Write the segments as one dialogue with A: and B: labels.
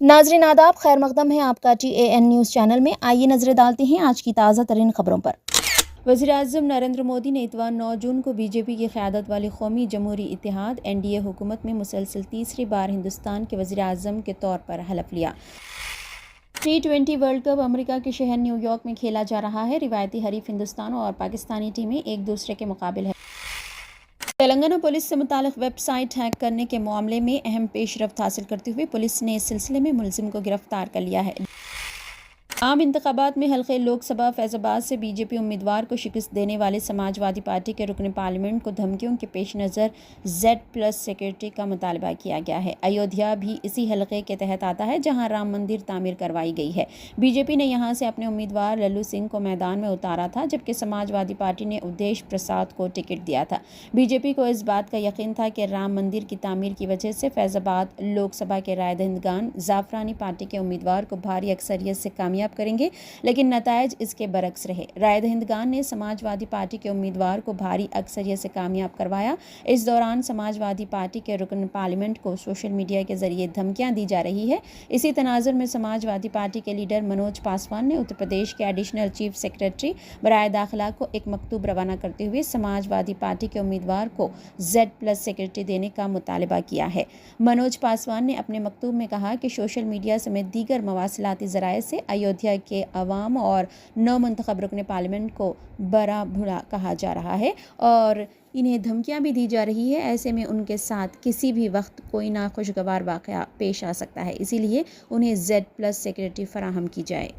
A: नाजरीन आदाब, खैर मकदम है आपका TAN न्यूज़ चैनल में। आइए नजरें डालते हैं आज की ताज़ा तरीन खबरों पर। वज़ीर-ए-आज़म नरेंद्र मोदी ने इतवार 9 जून को बीजेपी की क़यादत वाली कौमी जमहूरी इत्तेहाद NDA हुकूमत में मुसलसल तीसरी बार हिंदुस्तान के वज़ीर-ए-आज़म के तौर पर हलफ लिया। T20 वर्ल्ड कप अमेरिका के शहर न्यूयॉर्क में खेला जा रहा है। रिवायती हरीफ हिंदुस्तान और पाकिस्तानी टीमें एक दूसरे के मुकाबिल है। तेलंगाना पुलिस से मुतालिक वेबसाइट हैक करने के मामले में अहम पेशरफ्त हासिल करते हुए पुलिस ने इस सिलसिले में मुलजिम को गिरफ्तार कर लिया है। आम इंतखाबात में हल्के लोकसभा फैज़ाबाद से बीजेपी उम्मीदवार को शिकस्त देने वाले समाजवादी पार्टी के रुकन पार्लियामेंट को धमकियों के पेश नज़र Z+ सिक्योरिटी का मुतालबा किया गया है। अयोध्या भी इसी हलके के तहत आता है जहां राम मंदिर तामीर करवाई गई है। बीजेपी ने यहां से अपने उम्मीदवार लल्लू सिंह को मैदान में उतारा था, जबकि समाजवादी पार्टी ने उद्देश प्रसाद को टिकट दिया था। बीजेपी को इस बात का यकीन था कि राम मंदिर की तामीर की वजह से फैज़ाबाद लोकसभा के रायदहिंदगान ज़ाफ़रानी पार्टी के उम्मीदवार को भारी अक्सरियत से कामयाब करेंगे, लेकिन नतायज इसके बरक्स रहे। रायदहिंदगान ने समाजवादी पार्टी के उम्मीदवार को भारी अक्सरियत से कामयाब करवाया। इस दौरान समाजवादी पार्टी के रुकन पार्लियामेंट को सोशल मीडिया के जरिए धमकियां दी जा रही है। इसी तनाजुर में समाजवादी पार्टी के लीडर मनोज पासवान ने उत्तर प्रदेश के एडिशनल चीफ सेक्रेटरी बराए दाखिला को एक मकतूब रवाना करते हुए समाजवादी पार्टी के उम्मीदवार को Z+ सिक्योरिटी देने का मुतालबा किया है। मनोज पासवान ने अपने मकतूब में कहा कि सोशल मीडिया समेत दीगर मवासिलाती ज़राए से अयोध्या के अवाम और नौमुंतखब रुकन पार्लियामेंट को बड़ा भुला कहा जा रहा है और इन्हें धमकियां भी दी जा रही है। ऐसे में उनके साथ किसी भी वक्त कोई नाखुशगवार वाक़या पेश आ सकता है, इसीलिए उन्हें Z+ सिक्योरिटी फराहम की जाए।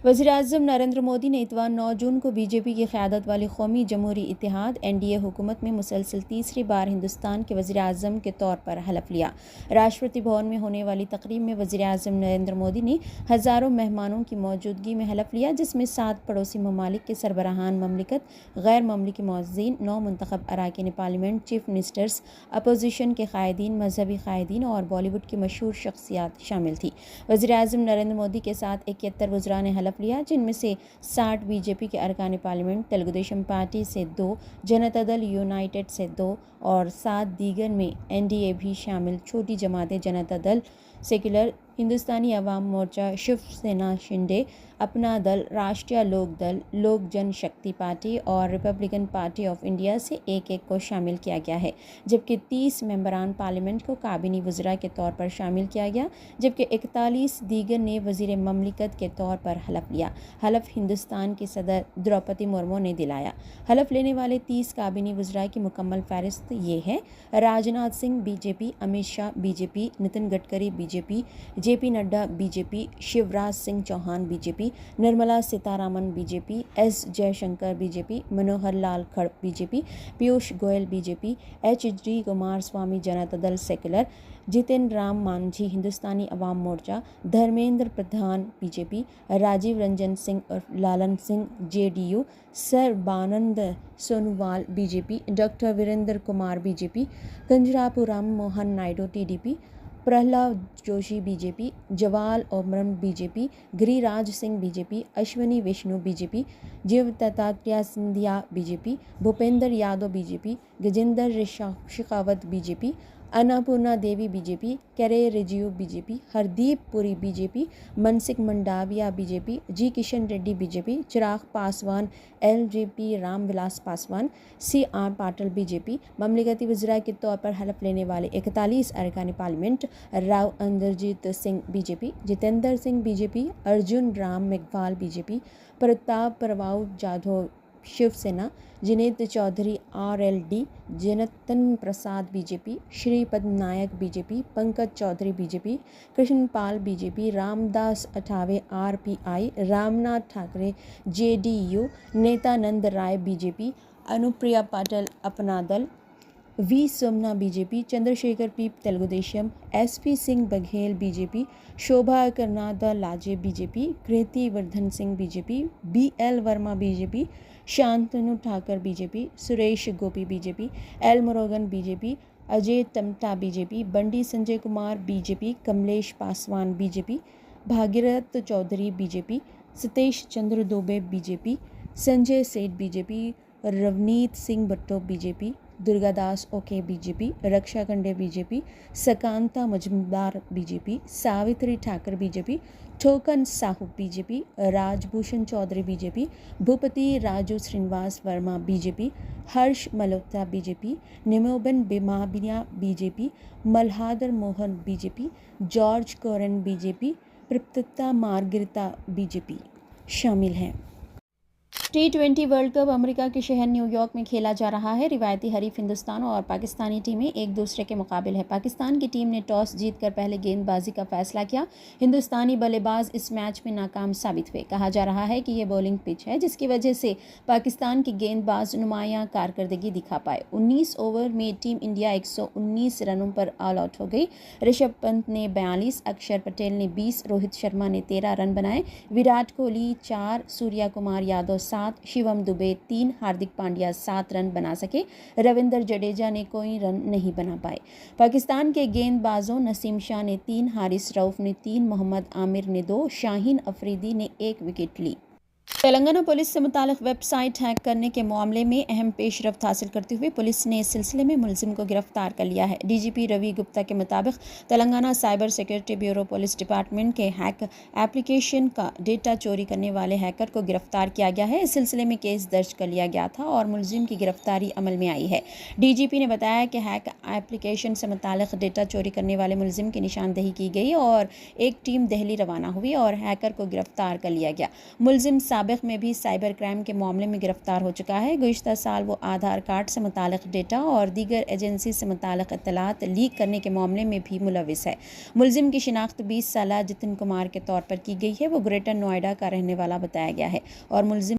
A: वज़ीर-ए-आज़म नरेंद्र मोदी ने इतवार 9 जून को बीजेपी की क़यादत वाली कौमी जमहूरी इत्तेहाद NDA हुकूमत में मुसलसल तीसरी बार हिंदुस्तान के वज़ीर-ए-आज़म के तौर पर हलफ लिया। राष्ट्रपति भवन में होने वाली तकरीब में वज़ीर-ए-आज़म नरेंद्र मोदी ने हज़ारों मेहमानों की मौजूदगी में हलफ लिया, जिसमें 7 पड़ोसी ममालिक के सरबराहान ममलिकत, गैर ममलिकी मुअज़्ज़िन, 9 मुंतखब अरकान पार्लियामेंट, चीफ मिनिस्टर्स, अपोजिशन के कायदीन, मजहबी कायदीन और बॉलीवुड की मशहूर शख्सियात शामिल थी। वज़ीर-ए-आज़म नरेंद्र मोदी के साथ 71 वज़रा ने हलफ लिया, जिनमें से 60 बीजेपी के अरकान पार्लियामेंट, तेलुगुदेशम पार्टी से 2, जनता दल यूनाइटेड से 2 और 7 दीगर में NDA भी शामिल छोटी जमातें जनता दल, सेक्युलर, हिंदुस्तानी अवाम मोर्चा, शिवसेना शिंदे, अपना दल, राष्ट्रीय लोक दल, लोक जनशक्ति पार्टी और रिपब्लिकन पार्टी ऑफ इंडिया से एक एक को शामिल किया गया है, जबकि 30 मेंबरान पार्लियामेंट को काबिनी वज़रा के तौर पर शामिल किया गया, जबकि 41 दीगर ने वज़ीर ममलिकत के तौर पर हलफ लिया। हलफ हिंदुस्तान की सदर द्रौपदी मुर्मू ने दिलाया। हलफ लेने वाले 30 काबिनी वज़रा की मुकम्मल फहरिस्त ये है: Rajnath Singh BJP, Amit Shah BJP, Nitin Gadkari BJP, JP Nadda BJP, Shivraj Singh Chauhan BJP, Nirmala Sitharaman BJP, S Jaishankar BJP, Manohar Lal खड़ग BJP, Piyush Goyal BJP, HD Kumar स्वामी जनता दल सेक्युलर, जितिन राम मांझी हिंदुस्तानी अवाम मोर्चा, धर्मेंद्र प्रधान BJP, राजीव रंजन सिंह और Lalan Singh JDU, Sarbananda Sonowal BJP, doctor Virendra Kumar BJP, Kinjarapu Ram Mohan Naidu TDP, Pralhad Joshi BJP, Jual ओमरन BJP, Giriraj Singh BJP, Ashwini Vishnu BJP, जीवदत्ता Scindia BJP, Bhupendra Yadav BJP, Gajendra Shekhawat BJP, Annapurna देवी BJP, कैरे Rijiju BJP, Hardeep Puri BJP, मनसिक Mandaviya BJP, G Kishan Reddy BJP, Chirag Paswan LJP, Ramvilas Paswan CR Patil BJP। ममलिकती वज़रा के तौर पर हलफ लेने वाले 41 अरकान parliament: Rao Inderjit Singh BJP, Jitendra Singh BJP, Arjun Ram Meghwal BJP, Pratap Rao Jadhav Shiv Sena, Jayant Chaudhary RLD, Janardan Prasad BJP, Shripad Naik BJP, Pankaj Chaudhary BJP, Krishanpal BJP, Ramdas Athawale RPI, Ramnath Thakre JDU, Nityanand Rai BJP, Anupriya Patil Apna Dal, V सोमना BJP, Chandrashekhar पीप Telugu Desam, SP Singh Baghel BJP, शोभा करनादा लाजे BJP, कृति Vardhan Singh BJP, BL Verma BJP, Shantanu Thakur BJP, Suresh Gopi BJP, L Murugan BJP, Ajay Tamta BJP, Bandi Sanjay Kumar BJP, Kamlesh Paswan BJP, Bhagirath Chaudhary BJP, Satish Chandra Dubey BJP, Sanjay Seth BJP, Ravneet Singh भट्टो BJP, Durgadas okay BJP, रक्षा खंडे BJP, सकांता Majumdar BJP, Savitri Thakur BJP, ठोकन Sahu BJP, Rajbhushan Chaudhary BJP, Bhupathi Raju Srinivas Verma BJP, हर्ष Malhotra BJP, निमोबन बिमाबिया BJP, मल्हादर Mohan BJP, George कोरन BJP, प्रप्तता मार्गरिता BJP शामिल हैं। T20 world cup America के शहर New York में खेला जा रहा है। रिवायती हरीफ हिंदुस्तान और पाकिस्तानी टीमें एक दूसरे के मुकाबिल है। पाकिस्तान की टीम ने टॉस जीतकर पहले गेंदबाजी का फैसला किया। हिंदुस्तानी बल्लेबाज इस मैच में नाकाम साबित हुए। कहा जा रहा है कि ये बॉलिंग पिच है, जिसकी वजह से पाकिस्तान के गेंदबाज नुमायां कारकर्दगी दिखा पाए। 19 ओवर में टीम इंडिया 119 रनों पर ऑल आउट हो गई। ऋषभ पंत ने 42, अक्षर पटेल ने 20, रोहित शर्मा ने 13 रन बनाए। विराट कोहली 4, सूर्या कुमार यादव 7, शिवम दुबे 3, हार्दिक पांड्या 7 रन बना सके। रविंद्र जडेजा ने कोई रन नहीं बना पाए। पाकिस्तान के गेंदबाजों नसीम शाह ने 3, हारिस रऊफ ने 3, मोहम्मद आमिर ने 2, शाहीन अफरीदी ने 1 विकेट ली। तेलंगाना पुलिस से मुतालिक वेबसाइट हैक करने के मामले में अहम पेशरफ्त हासिल करते हुए पुलिस ने इस सिलसिले में मुलजिम को गिरफ्तार कर लिया है। डीजीपी रवि गुप्ता के मुताबिक Telangana cyber security bureau police department के हैक एप्लीकेशन का डेटा चोरी करने वाले हैकर को गिरफ्तार किया गया है। इस सिलसिले में केस दर्ज कर लिया गया था और मुलजिम की गिरफ्तारी अमल में आई है। डीजीपी ने बताया कि हैक एप्लीकेशन से मुतालिक डेटा चोरी करने वाले मुलजिम की निशानदेही की गई और एक टीम दिल्ली रवाना हुई और हैकर को गिरफ्तार कर लिया गया। मुलजिम साबिक में भी साइबर क्राइम के मामले में गिरफ्तार हो चुका है। गुज़िश्ता साल वो आधार कार्ड से मुतालिक डेटा और दीगर एजेंसी से मुतालिक इत्तलात लीक करने के मामले में भी मुलविस है। मुलजिम की शिनाख्त 20 साला जितिन कुमार के तौर पर की गई है। वो ग्रेटर नोएडा का रहने वाला बताया गया है और मुलजिम